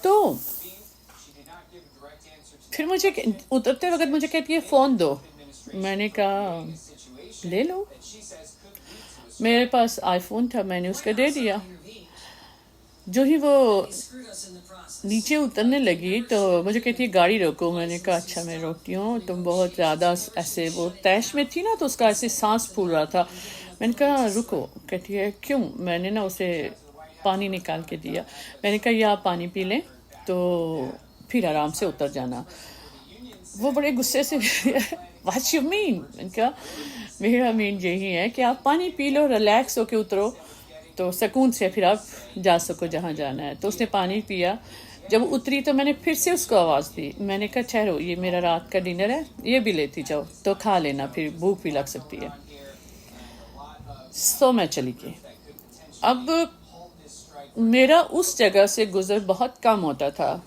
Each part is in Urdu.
تو پھر مجھے اترتے وقت مجھے کہتی ہے فون دو. میں نے کہا لے لو. میرے پاس آئی فون تھا، میں نے اس کو دے دیا. جو ہی وہ نیچے اترنے لگی تو مجھے کہتی ہے گاڑی روکو. میں نے کہا اچھا میں روکتی ہوں. تم بہت زیادہ ایسے وہ تیش میں تھی نا تو اس کا ایسے سانس پھول رہا تھا. میں نے کہا رکو. کہتی ہے کیوں؟ میں نے نا اسے پانی نکال کے دیا. میں نے کہا یہ آپ پانی پی لیں تو پھر آرام سے اتر جانا. وہ بڑے غصے سے واٹ یو مین؟ میں نے کہا میرا مین یہی ہے کہ آپ پانی پی لو، ریلیکس ہو کے اترو تو سکون سے پھر آپ جا سکو جہاں جانا ہے. تو اس نے پانی پیا. جب اتری تو میں نے پھر سے اس کو آواز دی. میں نے کہا ٹھہرو، یہ میرا رات کا ڈنر ہے، یہ بھی لیتی جاؤ تو کھا لینا، پھر بھوک بھی لگ سکتی ہے. سو میں چلی گئی. اب میرا اس جگہ سے گزر بہت کم ہوتا تھا.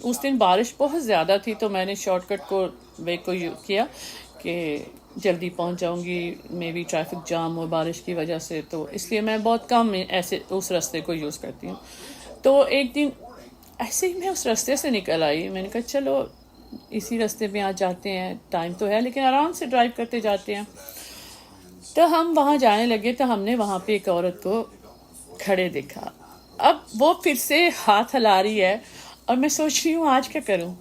اس دن بارش بہت زیادہ تھی تو میں نے شارٹ کٹ کو وے کو کیا کہ جلدی پہنچ جاؤں گی. میں بھی ٹریفک جام ہو بارش کی وجہ سے، تو اس لیے میں بہت کم ایسے اس راستے کو یوز کرتی ہوں. تو ایک دن ایسے ہی میں اس راستے سے نکل آئی. میں نے کہا چلو اسی راستے پہ آج جاتے ہیں، ٹائم تو ہے لیکن آرام سے ڈرائیو کرتے جاتے ہیں. تو ہم وہاں جانے لگے تو ہم نے وہاں پہ ایک عورت کو کھڑے دیکھا. اب وہ پھر سے ہاتھ ہلا رہی ہے اور میں سوچ رہی ہوں آج کیا کروں.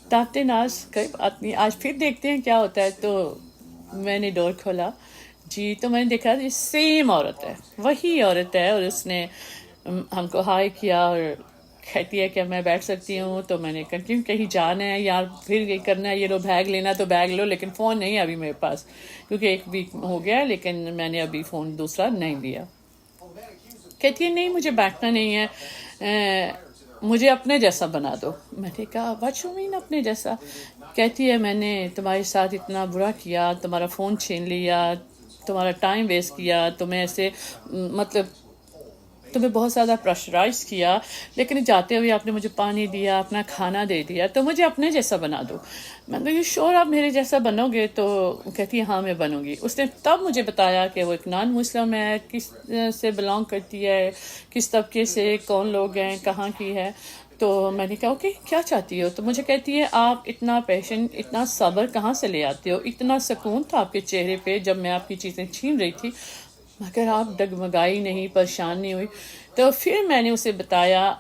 تاپتے ناز کوئی بات نہیں، آج پھر دیکھتے ہیں کیا ہوتا ہے. تو میں نے ڈور کھولا جی، تو میں نے دیکھا یہ سیم عورت ہے، وہی عورت ہے. اور اس نے ہم کو ہائی کیا اور کہتی ہے کہ میں بیٹھ سکتی ہوں. تو میں نے کہا کیوں کہیں جانا ہے یار، پھر یہ کرنا ہے، یہ لو بیگ لینا تو بیگ لو، لیکن فون نہیں ہے ابھی میرے پاس کیونکہ ایک ویک ہو گیا ہے، لیکن میں نے ابھی فون دوسرا نہیں لیا. کہتی ہے نہیں مجھے بیٹھنا نہیں ہے، مجھے اپنے جیسا بنا دو. میں نے کہا واٹ یو مین اپنے جیسا؟ کہتی ہے میں نے تمہارے ساتھ اتنا برا کیا، تمہارا فون چھین لیا، تمہارا ٹائم ویسٹ کیا، تمہیں ایسے مطلب تمہیں بہت زیادہ پریشرائز کیا، لیکن جاتے ہوئے آپ نے مجھے پانی دیا، اپنا کھانا دے دیا، تو مجھے اپنے جیسا بنا دو. میں نے کہا یو شور آپ میرے جیسا بنو گے؟ تو کہتی ہے ہاں میں بنوں گی. اس نے تب مجھے بتایا کہ وہ ایک نان مسلم ہے، کس سے بلانگ کرتی ہے، کس طبقے سے، کون لوگ ہیں، کہاں کی ہے. تو میں نے کہا اوکے کیا چاہتی ہو؟ تو مجھے کہتی ہے آپ اتنا پیشنٹ، اتنا صبر کہاں سے لے آتے ہو؟ اتنا سکون تھا آپ کے چہرے پہ جب میں آپ کی چیزیں چھین رہی تھی، مگر آپ ڈگمگائی نہیں، پریشان نہیں ہوئی. تو پھر میں نے اسے بتایا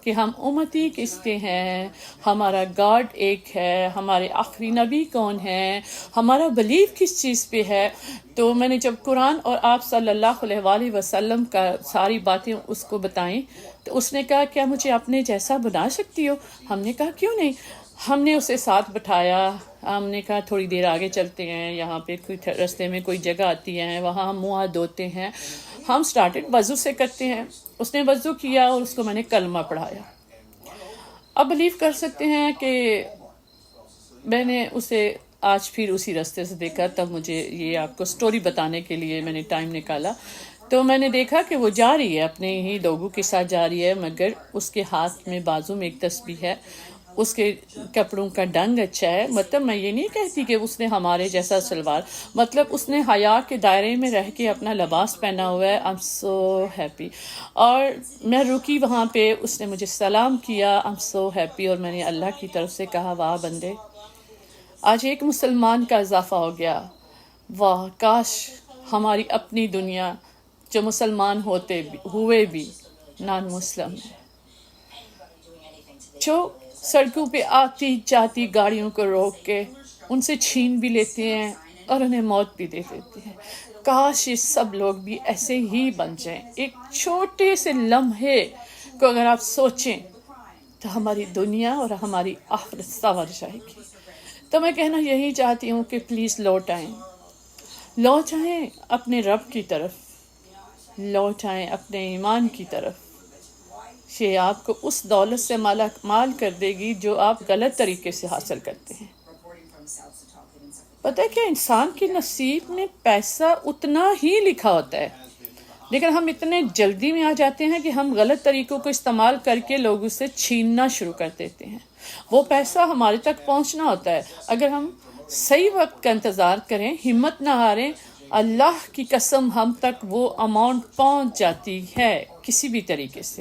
کہ ہم امتی کس کے ہیں، ہمارا گاڈ ایک ہے، ہمارے آخری نبی کون ہیں، ہمارا بلیف کس چیز پہ ہے. تو میں نے جب قرآن اور آپ صلی اللہ علیہ وآلہ وسلم کا ساری باتیں اس کو بتائیں تو اس نے کہا کیا مجھے اپنے جیسا بنا سکتی ہو؟ ہم نے کہا کیوں نہیں. ہم نے اسے ساتھ بٹھایا. ہم نے کہا تھوڑی دیر آگے چلتے ہیں، یہاں پہ کوئی راستے میں کوئی جگہ آتی ہے، وہاں ہم منہ ہاتھ دھوتے ہیں. ہم سٹارٹڈ وضو سے کرتے ہیں. اس نے وضو کیا اور اس کو میں نے کلمہ پڑھایا. اب بلیو کر سکتے ہیں کہ میں نے اسے آج پھر اسی راستے سے دیکھا. تب مجھے یہ آپ کو سٹوری بتانے کے لیے میں نے ٹائم نکالا. تو میں نے دیکھا کہ وہ جا رہی ہے، اپنے ہی لوگوں کے ساتھ جا رہی ہے، مگر اس کے ہاتھ میں بازو میں ایک تسبیح ہے. اس کے کپڑوں کا ڈنگ اچھا ہے. مطلب میں یہ نہیں کہتی کہ اس نے ہمارے جیسا سلوار، مطلب اس نے حیا کے دائرے میں رہ کے اپنا لباس پہنا ہوا ہے. I am so happy. اور میں رکی وہاں پہ، اس نے مجھے سلام کیا. I am so happy. اور میں نے اللہ کی طرف سے کہا واہ بندے، آج ایک مسلمان کا اضافہ ہو گیا. واہ کاش ہماری اپنی دنیا جو مسلمان ہوئے بھی نان مسلم ہے، جو سڑکوں پہ آتی جاتی گاڑیوں کو روک کے ان سے چھین بھی لیتے ہیں اور انہیں موت بھی دے دیتے ہیں. کاش یہ سب لوگ بھی ایسے ہی بن جائیں. ایک چھوٹے سے لمحے کو اگر آپ سوچیں تو ہماری دنیا اور ہماری آخرت سنور جائے گی. تو میں کہنا یہی چاہتی ہوں کہ پلیز لوٹ آئیں اپنے رب کی طرف، لوٹ آئیں اپنے ایمان کی طرف. یہ آپ کو اس دولت سے مال کر دے گی جو آپ غلط طریقے سے حاصل کرتے ہیں. پتہ ہے کہ انسان کے نصیب میں پیسہ اتنا ہی لکھا ہوتا ہے، لیکن ہم اتنے جلدی میں آ جاتے ہیں کہ ہم غلط طریقوں کو استعمال کر کے لوگوں سے چھیننا شروع کر دیتے ہیں. وہ پیسہ ہمارے تک پہنچنا ہوتا ہے. اگر ہم صحیح وقت کا انتظار کریں، ہمت نہ ہاریں، اللہ کی قسم ہم تک وہ اماؤنٹ پہنچ جاتی ہے کسی بھی طریقے سے.